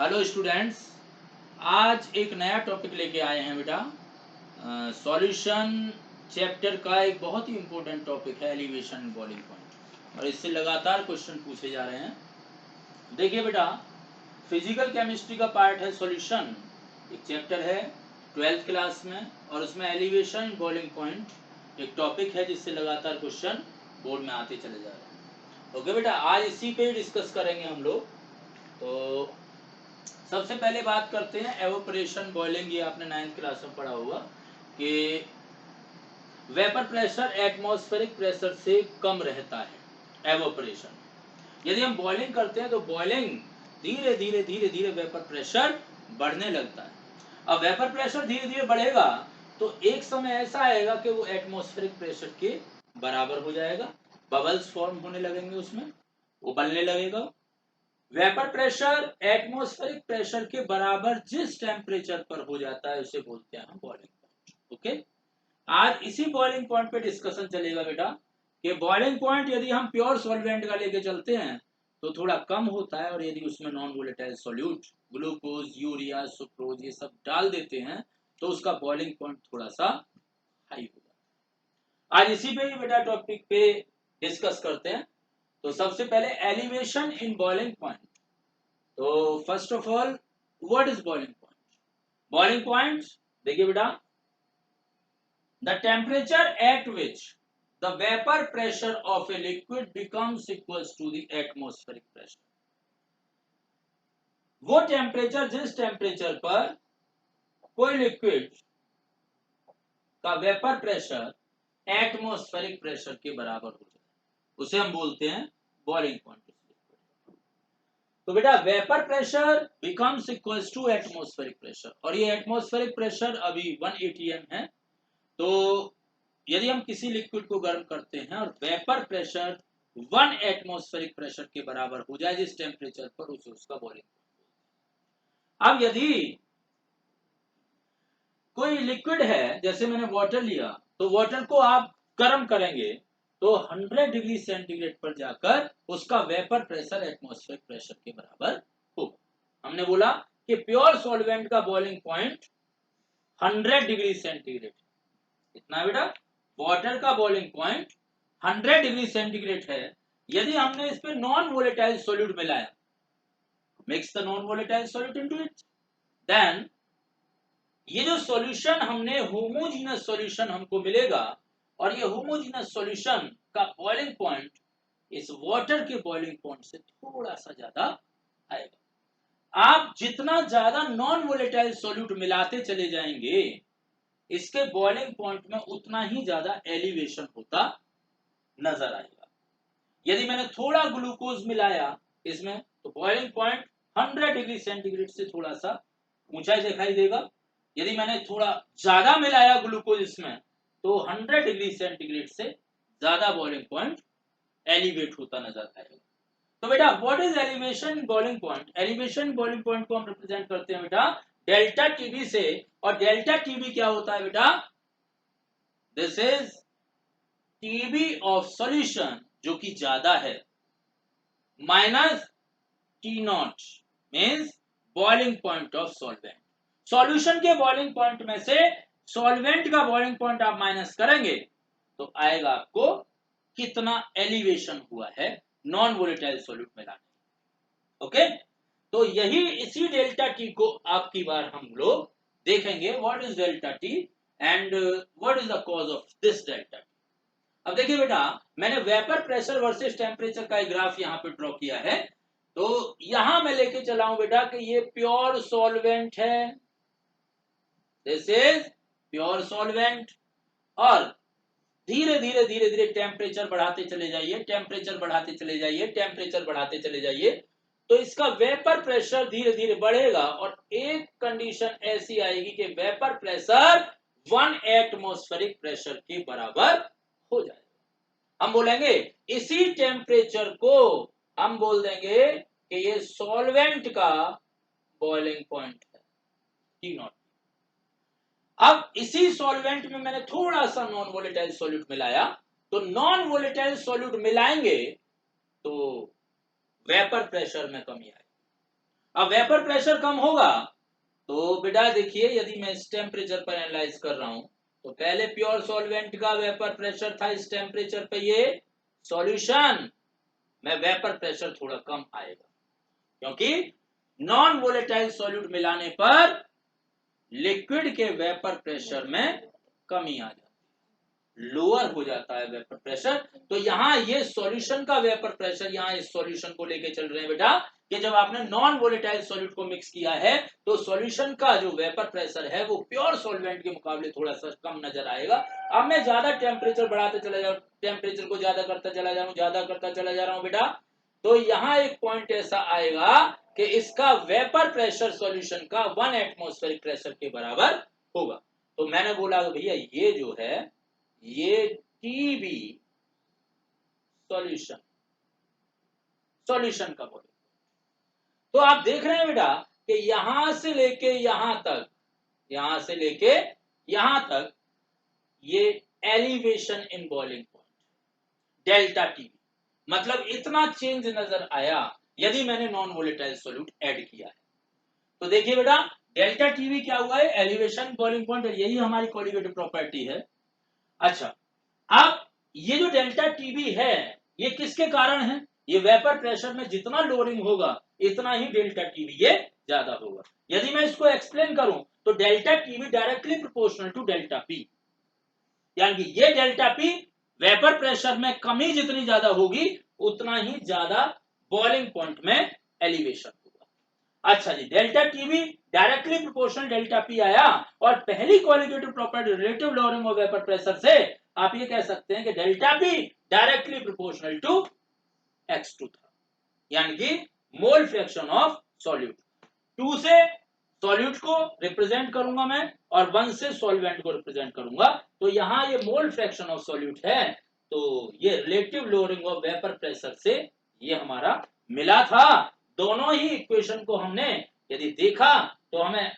Hello students, आज एक नया टॉपिक लेके आए हैं बेटा। सॉल्यूशन चैप्टर का एक बहुत ही इम्पोर्टेंट टॉपिक है एलिवेशन बॉइलिंग पॉइंट, और इससे लगातार क्वेश्चन पूछे जा रहे हैं। देखिए बेटा, फिजिकल केमिस्ट्री का पार्ट है सॉल्यूशन, एक चैप्टर है 12th क्लास में, और उसमें एलिवेशन बॉइलिंग पॉइंट एक टॉपिक है जिससे लगातार क्वेश्चन बोर्ड में आते चले जा रहे हैं। ओके बेटा, आज इसी पे डिस्कस करेंगे हम लोग। तो सबसे पहले बात करते हैं एवोपरेशन बॉइलिंग। ये आपने 9th क्लास में पढ़ा होगा कि वेपर प्रेशर एटमॉस्फेरिक प्रेशर से कम रहता है एवोपरेशन। यदि हम बॉइलिंग करते हैं तो बॉइलिंग धीरे धीरे धीरे धीरे वेपर प्रेशर बढ़ने लगता है। अब वेपर प्रेशर धीरे धीरे बढ़ेगा तो एक समय ऐसा आएगा कि वो एटमॉस्फेरिक प्रेशर के बराबर हो जाएगा, बबल्स फॉर्म होने लगेंगे, उसमें उबलने लगेगा। वेपर प्रेशर एटमॉस्फेरिक प्रेशर के बराबर जिस टेम्परेचर पर हो जाता है उसे बोलते हैं हम बॉइलिंग पॉइंट। ओके, आज इसी बॉइलिंग पॉइंट पे डिस्कशन चलेगा बेटा कि बॉइलिंग पॉइंट यदि हम प्योर सॉल्वेंट का लेके चलते हैं तो थोड़ा कम होता है, और यदि उसमें non volatile solute glucose, urea, sucrose ये सब डाल देते हैं तो उसका बॉइलिंग पॉइंट थोड़ा सा हाई होगा। आज इसी पे ही बेटा टॉपिक पे डिस्कस करते हैं। तो सबसे पहले एलिवेशन इन बॉइलिंग पॉइंट। तो first of all, what is boiling point? Boiling point देखिए बेटा, the temperature at which the vapour pressure of a liquid becomes equals to the atmospheric pressure. वो टेम्परेचर जिस टेम्परेचर पर कोई liquid का vapour pressure atmospheric pressure के बराबर हो जाए उसे हम बोलते हैं बॉइलिंग पॉइंट। तो बेटा vapour pressure becomes equals to atmospheric pressure, और ये एटमॉस्फेरिक प्रेशर अभी 1 atm है। तो यदि हम किसी लिक्विड को गर्म करते हैं और वेपर प्रेशर 1 एटमॉस्फेरिक प्रेशर के बराबर हो जाए जिस टेम्परेचर पर, उसे उसका बॉइलिंग पॉइंट। अब यदि कोई लिक्विड है, जैसे मैंने वाटर लिया, तो वाटर को आप गर्म करेंगे तो 100 डिग्री सेंटीग्रेड पर जाकर उसका वेपर प्रेशर एटमॉस्फेरिक प्रेशर के बराबर होगा। हमने बोला कि प्योर सॉल्वेंट का बॉइलिंग पॉइंट 100 डिग्री सेंटीग्रेड। इतना बेटा, वाटर का बॉइलिंग पॉइंट 100 डिग्री सेंटीग्रेड है। यदि हमने इस पे नॉन वोलेटाइल सॉल्यूट मिलाया, mix the non volatile solute into it, then ये जो सॉल्यूशन हमने होमोजीनस सॉल्यूशन हमको मिलेगा, और ये होमोजीनस सॉल्यूशन का बॉइलिंग पॉइंट इस वाटर के बॉइलिंग पॉइंट से थोड़ा सा ज्यादा आएगा। आप जितना ज्यादा नॉन वोलेटाइल सॉल्यूट मिलाते चले जाएंगे, इसके बॉइलिंग पॉइंट में उतना ही ज्यादा एलिवेशन होता नजर आएगा। यदि मैंने थोड़ा ग्लूकोज मिलाया इसमें तो बॉइलिंग पॉइंट 100 डिग्री सेंटीग्रेड से थोड़ा सा ऊंचाई दिखाई देगा। यदि मैंने थोड़ा ज्यादा मिलाया ग्लूकोज इसमें तो 100 डिग्री सेंटीग्रेड से ज्यादा बॉइलिंग पॉइंट एलिवेट होता नजर आएगा। तो बेटा what is elevation boiling point? Elevation boiling point को हम रिप्रेजेंट करते हैं बेटा डेल्टा टीबी से, और डेल्टा टीबी क्या होता है बेटा? This is TB of solution जो कि ज्यादा है, minus T not means boiling point of solvent. Solution के बॉइलिंग पॉइंट में से सॉल्वेंट का बॉइलिंग पॉइंट आप माइनस करेंगे तो आएगा आपको कितना एलिवेशन हुआ है नॉन वोलेटाइल सॉल्यूट मिलाने। ओके, तो यही इसी डेल्टा टी को आपकी बार हम लोग देखेंगे what is delta T and what is the cause of this delta T. अब देखिए बेटा, मैंने वेपर प्रेशर वर्सेस टेम्परेचर का एक ग्राफ यहाँ पे ड्रॉ किया है। तो यहां मैं लेके चला हूं बेटा कि ये प्योर सॉल्वेंट है, दिस इज प्योर सॉल्वेंट, और धीरे धीरे धीरे धीरे टेम्परेचर बढ़ाते चले जाइए, टेम्परेचर बढ़ाते चले जाइए, टेम्परेचर बढ़ाते चले जाइए, तो इसका वेपर प्रेशर धीरे धीरे बढ़ेगा, और एक कंडीशन ऐसी आएगी कि वेपर प्रेशर 1 एटमॉस्फेरिक प्रेशर के बराबर हो जाएगा। हम बोलेंगे इसी टेम्परेचर को हम बोल देंगे कि ये सॉल्वेंट का बॉइलिंग पॉइंट है, टी नॉट। अब इसी सॉल्वेंट में मैंने थोड़ा सा नॉन वोलेटाइल सॉल्यूट मिलाया, तो नॉन वोलेटाइल सॉल्यूट मिलाएंगे तो वेपर प्रेशर में कमी आएगी। अब वेपर प्रेशर कम होगा तो बेटा देखिए, यदि मैं इस टेम्परेचर पर एनालाइज कर रहा हूं तो पहले प्योर सॉल्वेंट का वेपर प्रेशर था इस टेम्परेचर पे, ये सॉल्यूशन में वेपर प्रेशर थोड़ा कम आएगा, क्योंकि नॉन वोलेटाइल सॉल्यूट मिलाने पर लिक्विड के वेपर प्रेशर में कमी आ जाती है, लोअर हो जाता है वेपर प्रेशर। तो यहां ये सॉल्यूशन का वेपर प्रेशर, यहां इस सॉल्यूशन को लेके चल रहे हैं बेटा कि जब आपने नॉन वोलेटाइल सॉल्यूट को मिक्स किया है तो सॉल्यूशन का जो वेपर प्रेशर है वो प्योर सॉल्वेंट के मुकाबले थोड़ा सा कम नजर आएगा। अब मैं ज्यादा टेम्परेचर बढ़ाते चला जाऊं, टेम्परेचर को ज्यादा करता चला जाऊं, ज्यादा करता चला जा रहा हूं बेटा, तो यहां एक पॉइंट ऐसा आएगा कि इसका वेपर प्रेशर सॉल्यूशन का 1 एटमॉस्फेरिक प्रेशर के बराबर होगा। तो मैंने बोला भैया ये जो है ये टीबी सॉल्यूशन, सॉल्यूशन का वॉल्यूम। तो आप देख रहे हैं बेटा कि यहां से लेके यहां तक, यहां से लेके यहां तक ये elevation in boiling point delta T, मतलब इतना चेंज नजर आया यदि मैंने नॉन वोलेटाइल सॉल्यूट ऐड किया है। तो देखिए बेटा डेल्टा टीवी क्या हुआ है, एलिवेशन बॉइलिंग पॉइंट, यही हमारी कोलिगेटिव प्रॉपर्टी है। अच्छा, अब ये जो डेल्टा टीवी है ये किसके कारण है, ये वेपर प्रेशर में जितना लोअरिंग होगा इतना ही डेल्टा टीवी ये ज्यादा होगा। यदि मैं इसको एक्सप्लेन करूं तो delta TV directly proportional to delta P, यानी कि ये डेल्टा पी वेपर प्रेशर में कमी जितनी ज्यादा होगी उतना ही ज्यादा बॉइलिंग पॉइंट में एलिवेशन होगा। अच्छा जी, delta TV directly proportional delta P आया और पहली qualitative property relative lowering of vapour pressure से आप ये कह सकते हैं कि delta P directly proportional to x2 था, यानी कि मोल फ्रैक्शन ऑफ सॉल्यूट। 2 से सॉल्यूट को रिप्रेजेंट करूंगा मैं और 1 से सॉल्वेंट को रिप्रेजेंट करूंगा, तो यहां ये मोल फ्रैक्शन ऑफ सॉल्यूट है, तो ये relative lowering of vapour pressure से ये हमारा मिला था। दोनों ही इक्वेशन को हमने यदि देखा तो हमें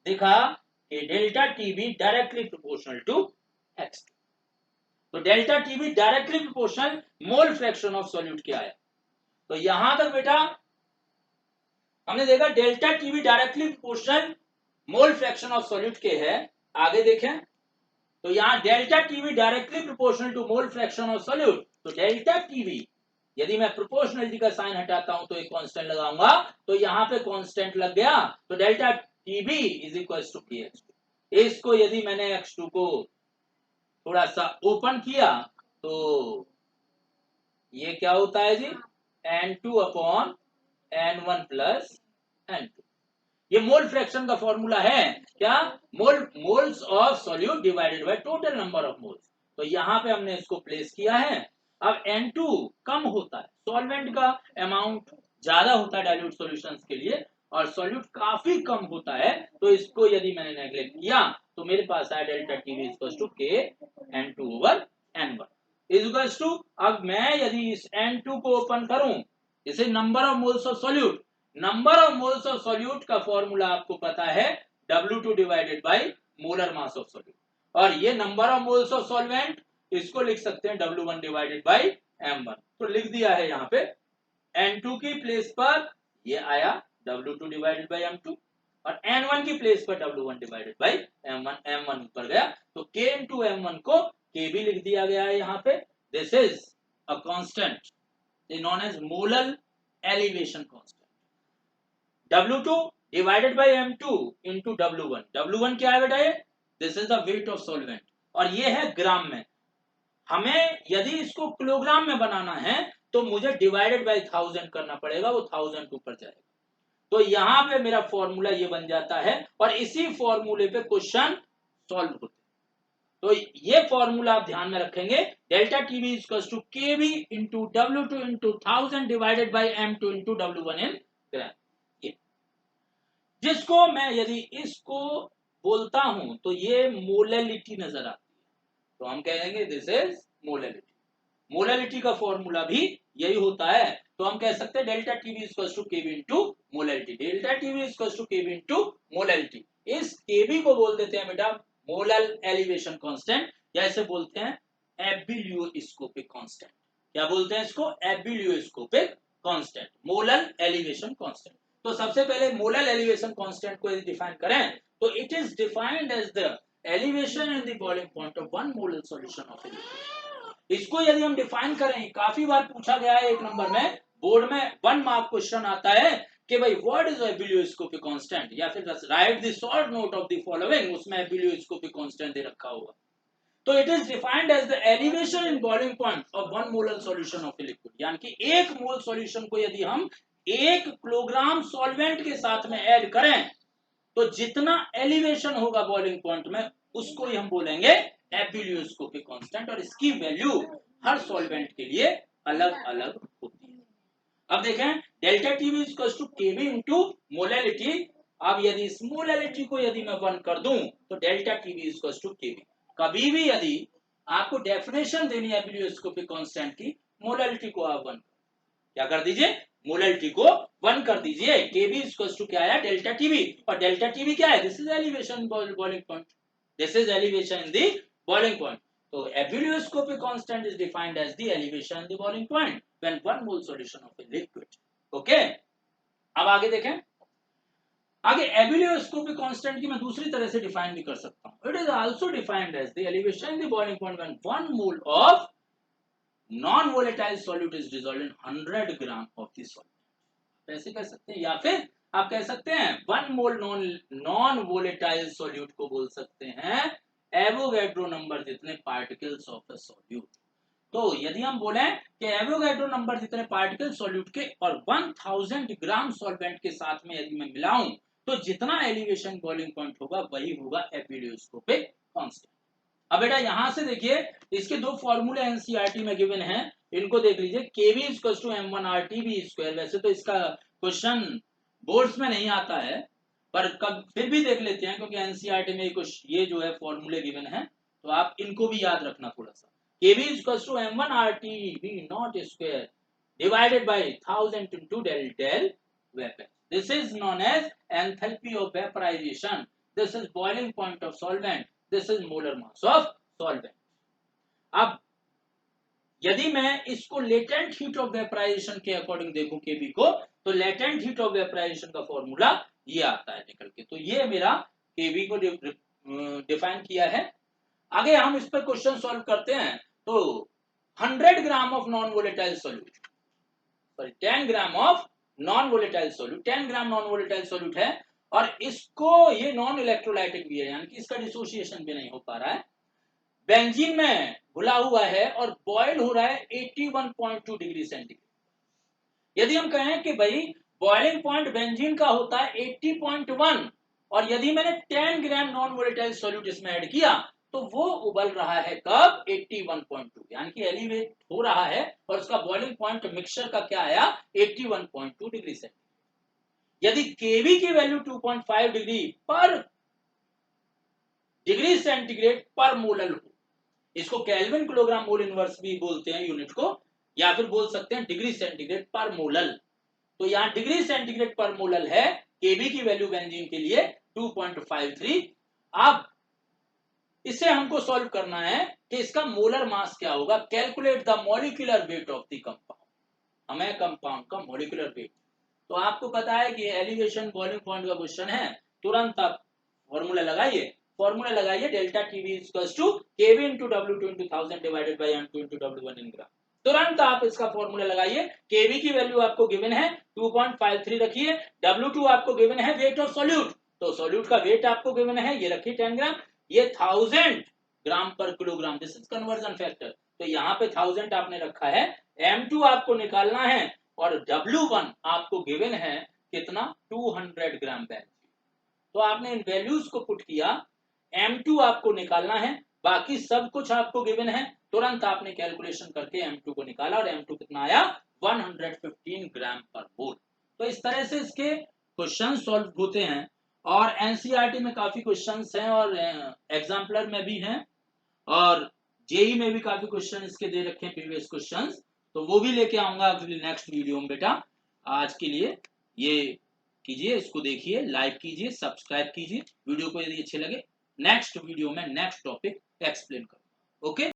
देखा कि delta TB directly proportional to x, तो delta TB directly proportional mole fraction of solute क्या है। तो यहां तक बेटा हमने देखा delta TV directly proportional mole fraction of solute के है। आगे देखें तो यहां delta TV directly proportional to mole fraction of solute, तो डेल्टा टीवी यदि मैं प्रोपोर्शनलिटी का साइन हटाता हूं तो एक कांस्टेंट लगाऊंगा, तो यहां पे कांस्टेंट लग गया, तो delta TB is equal to px2। इसको यदि मैंने x2 को थोड़ा सा ओपन किया तो ये क्या होता है जी, n2 upon n1 plus n2। ये मोल फ्रैक्शन का फॉर्मूला है क्या, moles of solute divided by total number of moles. तो यहां पे हमने इसको प्लेस किया है। अब n2 कम होता है, सॉल्वेंट का अमाउंट ज्यादा होता है डाइल्यूट सॉल्यूशंस के लिए और सॉल्यूट काफी कम होता है, तो इसको यदि मैंने नेग्लेक्ट किया तो मेरे पास आया delta TV equals to k n2 over n1 equals to, अब मैं यदि इस n2 को ओपन करूं, इसे number of moles of solute, number of moles of solute का फॉर्मूला आपको पता है W2 divided by molar mass of solute, और ये number of moles of solvent इसको लिख सकते हैं W1 डिवाइडेड बाय M1। तो लिख दिया है यहाँ पे N2 की प्लेस पर ये आया W2 डिवाइडेड बाय M2 और N1 की प्लेस पर W1 divided by M1, M1 ऊपर गया तो K into M1 को K भी लिख दिया गया है यहाँ पे। This is a constant known as molar elevation constant. W2 divided by M2 into W1। W1 क्या है बेटा, ये this is the weight of solvent और ये है ग्राम में। हमें यदि इसको किलोग्राम में बनाना है तो मुझे डिवाइडेड बाय 1000 करना पड़ेगा, वो 1000 ऊपर जाएगा। तो यहां पे मेरा फॉर्मूला ये बन जाता है और इसी फॉर्मूले पे क्वेश्चन सॉल्व होते हैं। तो ये फॉर्मूला आप ध्यान में रखेंगे, delta TV equals to KV into W2 into 1000 divided by M2 into W1 in gram. जिसको मैं यदि इसको बोलता हूं तो ये मोलैलिटी नजर आती है, तो हम कहेंगे दिस इज मोलैलिटी। मोलैलिटी का फॉर्मूला भी यही होता है, तो हम कह सकते हैं delta TV equals to KV into molality. Delta TV equals to KV into molality. इस केवी को बोल देते हैं बेटा मोलर एलिवेशन कांस्टेंट, या इसे बोलते हैं एबिलियोस्कोपिक कांस्टेंट। क्या बोलते हैं इसको, एबिलियोस्कोपिक कांस्टेंट, मोलर एलिवेशन कांस्टेंट। तो सबसे पहले मोलर एलिवेशन कांस्टेंट को यदि डिफाइन करें तो it is defined as the elevation in the boiling point of one molar solution of liquid. इसको यदि हम डिफाइन करें, काफी बार पूछा गया है, एक नंबर में बोर्ड में 1 मार्क क्वेश्चन आता है कि भाई व्हाट इज एबिलियोस्कोपिक कांस्टेंट, या फिर write the short note of the following, उसमें एबिलियोस्कोपिक कांस्टेंट दे रखा होगा। तो it is defined as the elevation in boiling point of 1 molar solution of liquid, यानी कि 1 मोल सॉल्यूशन को यदि हम 1 किलोग्राम सॉल्वेंट के साथ में ऐड करें तो जितना एलिवेशन होगा बॉइलिंग पॉइंट में उसको ही हम बोलेंगे एबिलियोस्कोपिक कांस्टेंट, और इसकी वैल्यू हर सॉल्वेंट के लिए अलग अलग होती है। अब देखें delta TV equals to KV into molality. अब यदि इस मोलैलिटी को यदि मैं 1 कर दूं तो डेल्टा टीवी इक्वल्स टू केवी। कभी भी यदि आपको डेफिनेशन देनी है एबिलियोस्कोपिक कांस्टेंट की, मोलैलिटी को आप 1 क्या कर दीजिए, मोलैलिटी को 1 कर दीजिए। केवी इक्वल्स टू क्या आया, डेल्टा टीवी, और डेल्टा टीवी क्या है, this is elevation boiling point, this is elevation in the boiling point. तो ebullioscopic constant is defined as the elevation in the boiling point when 1 mole solution of a liquid। Okay, अब आगे देखें। आगे एबिलियोस्कोपिक constant की मैं दूसरी तरह से डिफाइन भी कर सकता हूं। It is also defined as the elevation in the boiling point when 1 mole of non volatile solute is dissolved in 100 gram of the solvent. ऐसे कह सकते हैं, या फिर आप कह सकते हैं 1 मोल नॉन वोलेटाइल सॉल्यूट को बोल सकते हैं एवोगैड्रो नंबर जितने पार्टिकल्स ऑफ अ सॉल्यूट। तो यदि हम बोले कि एवोगैड्रो नंबर जितने पार्टिकल सॉल्यूट के और 1000 ग्राम सॉल्वेंट के साथ में यदि मैं मिलाऊं तो जितना एलिवेशन बॉइलिंग पॉइंट होगा वही होगा एबिलियोस्कोपिक कांस्टेंट। अब बेटा यहां से देखिए, इसके दो फॉर्मूले एनसीईआरटी में गिवन हैं, इनको देख लीजिए। केवी इक्वल्स टू m1RTV²। वैसे तो इसका क्वेश्चन बोर्ड्स में नहीं आता है, पर कब फिर भी देख लेते हैं क्योंकि एनसीईआरटी में कुछ ये जो है फॉर्मूले गिवन है, तो आप इनको भी याद रखना थोड़ा सा। KV equals to m1RTV², divided by 1000 into del del vapor. This is known as enthalpy of vaporization. This is boiling point of solvent. This is molar mass of solvent. अब यदि मैं इसको लेटेंट हीट ऑफ वेपराइजेशन के according देखूं केवी को, तो latent heat of vaporisation का formula ये आता है निकल के। तो ये मेरा केवी को डिफाइन किया है। आगे हम इस पर क्वेश्चन सॉल्व करते हैं। तो 100 gram of non volatile solute, sorry 10 gram of non volatile solute, 10 gram non volatile solute है, और इसको ये नॉन इलेक्ट्रोलाइटिक भी है, यानी कि इसका डिसोसिएशन भी नहीं हो पा रहा है, बेंजीन में घुला हुआ है और बॉयल हो रहा है 81.2 डिग्री सेंटीग्रेड। यदि हम कहें कि भाई बॉइलिंग पॉइंट बेंजीन का होता है 80.1, और यदि मैंने 10 ग्राम नॉन वोलेटाइल सॉल्यूट इसमें ऐड किया तो वो उबल रहा है कब, 81.2, यानी कि एलिवेट हो रहा है, और उसका बॉइलिंग पॉइंट मिक्सचर का क्या आया, 81.2 डिग्री सेंटीग्रेड। यदि केवी की वैल्यू 2.5 डिग्री सेंटीग्रेड पर मोलर हो, इसको केल्विन किलोग्राम मोल इनवर्स भी बोलते हैं यूनिट को, या फिर बोल सकते हैं डिग्री सेंटीग्रेड पर मोलर। तो यहां डिग्री सेंटीग्रेड पर मोलर है, केवी की वैल्यू बेंजीन के लिए 2.53। अब इसे हमको सॉल्व करना है कि इसका मोलर मास क्या होगा। Calculate the molecular weight of the compound, हमें कंपाउंड का मॉलिक्यूलर वेट। तो आपको पता है कि एलिवेशन बॉइलिंग पॉइंट का क्वेश्चन है, तुरंत आप फॉर्मूला लगाइए delta TV equals to KV into W2 into 1000 divided by M2 into W1 in gram. तुरंत आप इसका फॉर्मूला लगाइए। केवी की वैल्यू आपको गिवन है 2.53 रखिए, W2 आपको गिवन है वेट ऑफ सॉल्यूट, तो सॉल्यूट का वेट आपको गिवन है, ये रखिए 10 ग्राम, ये 1000 ग्राम पर kilogram, this is conversion factor, तो यहाँ पे 1000 आपने रखा है। M2 आपको निकालना है और W1 आपको गिवन है कितना, 200 ग्राम बेंजीन। तो आपने इन वैल्यूज को पुट किया, M2 आपको निकालना है, बाकी सब कुछ आपको गिवन है, तुरंत आपने कैलकुलेशन करके M2 को निकाला और M2 कितना आया, 115 ग्राम पर मोल। तो इस तरह से इसके क्वेश्चन सॉल्व होते हैं, और एनसीईआरटी में काफी क्वेश्चंस हैं और एग्जाम्पलर में भी हैं, और जेई में भी काफी क्वेश्चन इसके दे रखे हैं, प्रीवियस क्वेश्चंस, तो वो भी लेके आऊंगा अगले नेक्स्ट वीडियो में। बेटा आज के लिए ये कीजिए, इसको देखिए, लाइक कीजिए, सब्सक्राइब कीजिए, वीडियो को यदि अच्छे लगे नेक्स्ट वीडियो में नेक्स्ट टॉपिक एक्सप्लेन करूंगा। ओके।